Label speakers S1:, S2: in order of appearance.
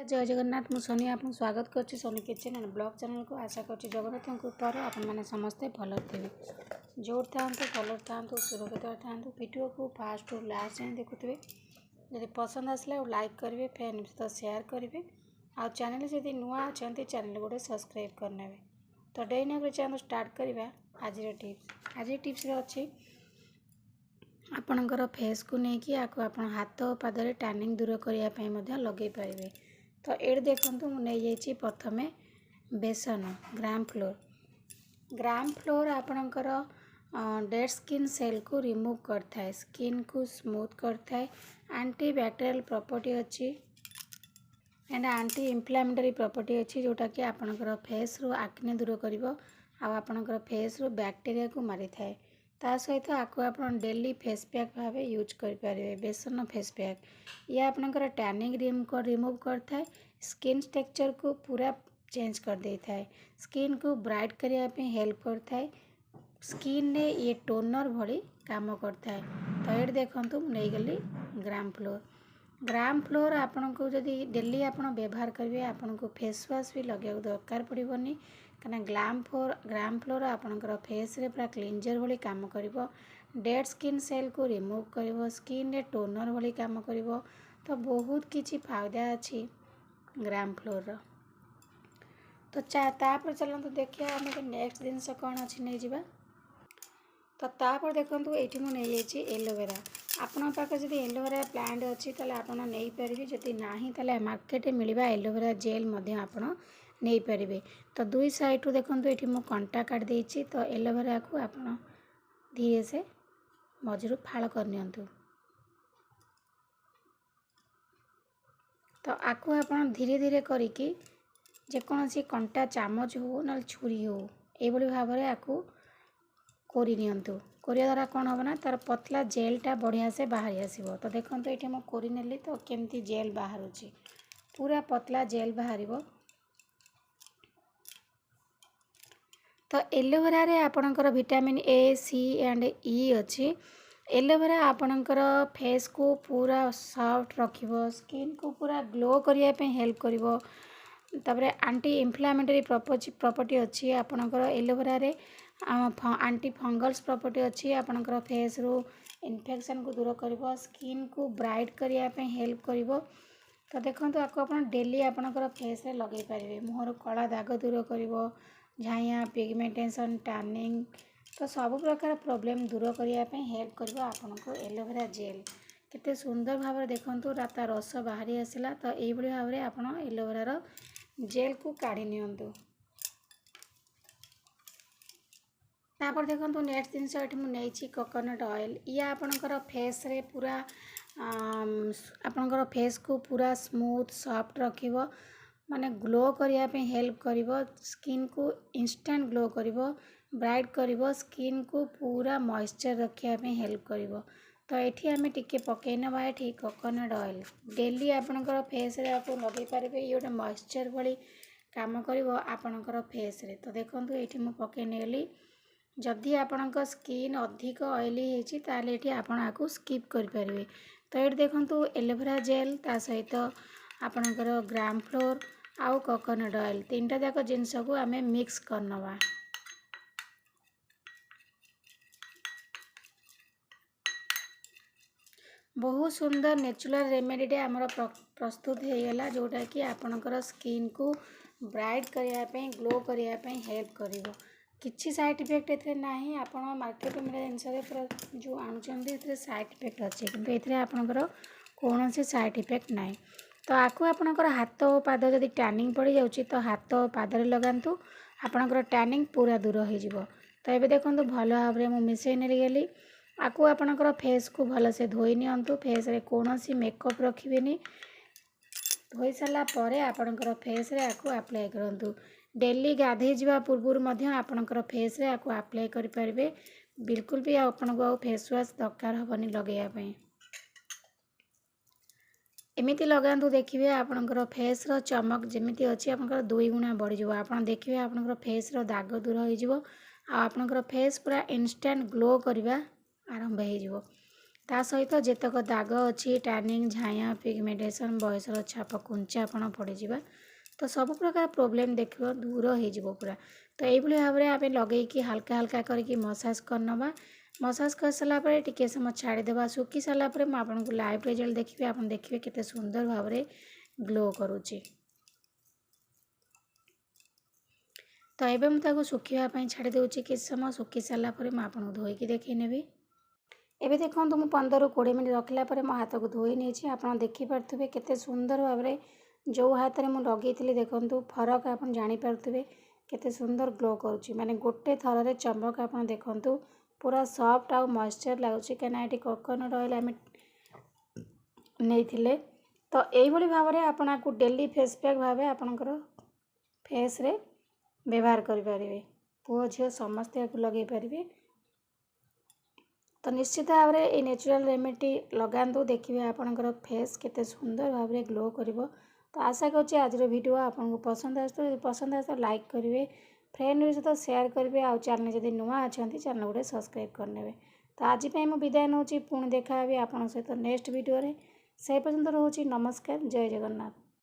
S1: जय जगन्नाथ मु सोनी आपको स्वागत करछि Soni kitchen and blog channel को। आशा करछि जगन्नाथ कृपार आपण मैंने समस्ते भल थे जोर था भल था सुरक्षित था। वीडियो को फास्ट टू लास्ट जाए देखुए। जब पसंद आसला लाइक करेंगे फ्रेंड सहित शेयर करेंगे आ चैनल जब नुआ अच्छा चैनल गोटे सब्सक्राइब करने। तो डे ना चैनल स्टार्ट करवा। आज टिप्स अच्छी आपणकर फेस को लेकिन आप हाथ पादरे टैनिंग दूर करने लगे पारे। तो ये देखूँ मुझे प्रथम बेसन ग्राम फ्लोर आपणकर डेड स्किन सेल को रिमूव करता है, स्किन को स्मूथ करता है, एंटी बैक्टेरियल प्रॉपर्टी अच्छी एंड एंटी इन्फ्लेमेटरी प्रॉपर्टी अच्छी जोटा कि आपणकर फेस रो एक्ने दूर कर आपणकर फेस रो बैक्टेरिया को मारी थाए। ता सहित आपको आप डेली फेस पैक भाव यूज करेंगे। बेसन फेस पैक ये आपणकर टैनिंग रिमूव करता है, स्किन टेक्सचर को पूरा चेंज कर देता है, स्किन को ब्राइट करने हेल्प करता है, स्किन ने ये टोनर भली काम करता है। तो ये देखूँ नहीं गली ग्राम फ्लोर आपन को जदि डेली आप व्यवहार करेंगे आपन को फेस वाश भी लगे दरकार पड़ोनी कहीं ग्राम फ्लोर आपणकर फेस रे पूरा क्लींजर भली काम करिवो, डेड स्किन सेल को रिमूव करिवो, स्किन रे टोनर भली काम करिवो। तो बहुत किछि फायदा अच्छी ग्राम फ्लोर रो। तो तापर चलते देखिए आम नेक्स्ट जिनस कौन अच्छी नहीं जावा। तो तापर देखो ये मुझे एलोवेरा आपण पाखे जब एलोवेरा प्लांट अच्छी आप नहीं पारे, जदि ना मार्केट मिलवा एलोवेरा जेल आप नहीं पारे। तो दुई साइड रू देखो ये मुझे कंटा काट देती। तो एलोवेरा को आप धीरे से मझरू फाड़ करनी। तो आपको आप धीरे धीरे करिकी जेकोसी कंटा चामच हो ना छुरी हो ये भाव में आपको कोरिनियंतु। कोरिया द्वारा कौन होना तार पतला जेलटा बढ़िया से बाहरी आसो। तो देखो ये मुझे कोरी नेली तो केमती जेल बाहर पूरा पतला जेल बाहर। तो एलोवेरा रे आपणकर विटामिन ए सी एंड ई अच्छी। एलोवेरा आपणकर फेस को पूरा सॉफ्ट रखिबो, स्किन को पूरा ग्लो करने हेल्प करिवो। तापरे एंटी इन्फ्लेमेटरी प्रॉपर्टी अच्छी आपणकर एलोवेरा रे एंटी फंगल्स प्रॉपर्टी अच्छी आपणकर फेस रो इन्फेक्शन को दूर करिवो, स्किन को ब्राइट करने हेल्प करिवो। तो देखो आपको आप डेली आपणकर फेस रे लगे पारे, मुहर कला दाग दूर करिवो, झाइया पिगमेंटेशन टैनिंग तो सब प्रकार प्रॉब्लम दूर करने हेल्प करिवो आपनको एलोवेरा जेल। केते सुंदर भाव में देखो राता रस बाहरी आसला। तो यही भाव में आप एलोवेरा जेल को काढ़ी नियंतु। तापर देखो नेक्स्ट जिनस ये मुझे कोकोनट ऑयल ये आपणकर फेस रे पूरा आपणकर फेस को पूरा स्मूथ सॉफ्ट रखिबो, माने ग्लो करने हेल्प करिवो, स्किन को इंस्टेंट ग्लो करिवो, ब्राइट करिवो, स्किन को पूरा मॉइस्चर रखने हेल्प करिवो। तो ये आम टिके पकई नवा ये कोकोनट ऑयल डेली आपणकर फेस रे आप लगे पारे। ये गोटे मॉइस्चर भली काम करिवो आपणकर फेस रे। तो देखो ये मुझे पकई नेली। जदि आपणक स्किन अधिक ऑयली होती ताले आप स्किप करें। तो ये देखो एलोवेरा जेल ता सहित आपणकर ग्राम फ्लोर आउ कोकोनट ऑयल तीनटा जाक जिनस को आम मिक्स करनवा। बहुत सुंदर नेचुरल रेमेडीटे आमर प्रस्तुत हो गला जोटा कि आपणकर स्किन को ब्राइट करने ग्लो करने हेल्प करिवो। किसी साइड इफेक्ट ए ना आप मार्केट मिले जिन जो आणुंट साइड इफेक्ट अच्छे कि ये आपंकर कौन से साइड इफेक्ट ना। तो आपको आपंकर हाथ और पाद जब टैनिंग पड़ जाऊँगी तो हाथ और पादरे लगातु आपंकर टैनिंग पूरा दूर हो। तो ये देखो भल भाव में मुझे मिसई नहीं गली। आपको आपंकर फेस को भल से धोई नियंतु, फेस रे कौन सी मेकअप रखिए। धोई सारा पर आपंकर फेस रे आपको अप्लाई करंतु। डेली गाधे जावा पूर्व आपणकर फेस रे आपको अप्लाई करें। बिल्कुल भी आपको फेस वाश दरकार हेनी लगेवाई। एमती लगातु देखिए आपणकर फेस रो चमक जमी अच्छी आपंकर 2 गुणा बढ़ी जाव। आप देखिए आपंकर फेस रो दाग दूर हो आपंकर फेस पूरा इंस्टेंट ग्लो करवा आरंभ हो। ता सहित जेतक दाग अच्छी टैनिंग झाया पिगमेंटेशन बयसर छाप कुंचापण पड़ीजा तो सब प्रकार प्रोब्लेम देख दूर हो पूरा। तो ये भाव में आम लगे हल्का हल्का करके मसाज करनवा। मसाज कर सारापर टिके समय छाड़ीदेवा सुखी सारापर मुझे लाइव रिजल्ट देखिए आप देखिए केते सुंदर भाव में ग्लो करुच्ची। तो ये मुझे सुखापी छाड़ी दूसरी किसी समय सुखी सारापर मुझे धोईकी देखी नेबी। एबे देखो मुझे 15-20 मिनट रखला मो हाथ को धोई नहीं आप देखिपे केते सुंदर भाव में जो हाथ में मुझे लगे देखूँ फरक आप जानीपे केते सुंदर ग्लो करुच्ची माने गोटे थर चमक आप देखूँ पूरा सॉफ्ट आउ मॉइस्चर लगुच कहीं कोकोनट ऑयल आम नहीं तो यही भाव में आपको डेली फेस पैक भाव आपंकर फेस रे व्यवहार करें पुओ झील समस्ते लगे पारे। तो निश्चित भाव में ये नेचुरल रेमेडी लगातु देखिए आपंकर फेस केते सुंदर भाव में ग्लो करिवो। तो आशा करुँचे आज वीडियो आपको पसंद आस लाइक करेंगे फ्रेंड सहित शेयर करेंगे आउ चैनल जब नुआ अच्छा चैनल गोटे सब्सक्राइब करने। तो आज मुझे विदाय नौची पुणी देखा आप सहित नेक्स्ट वीडियो से पर्यंत रोची नमस्कार जय जगन्नाथ।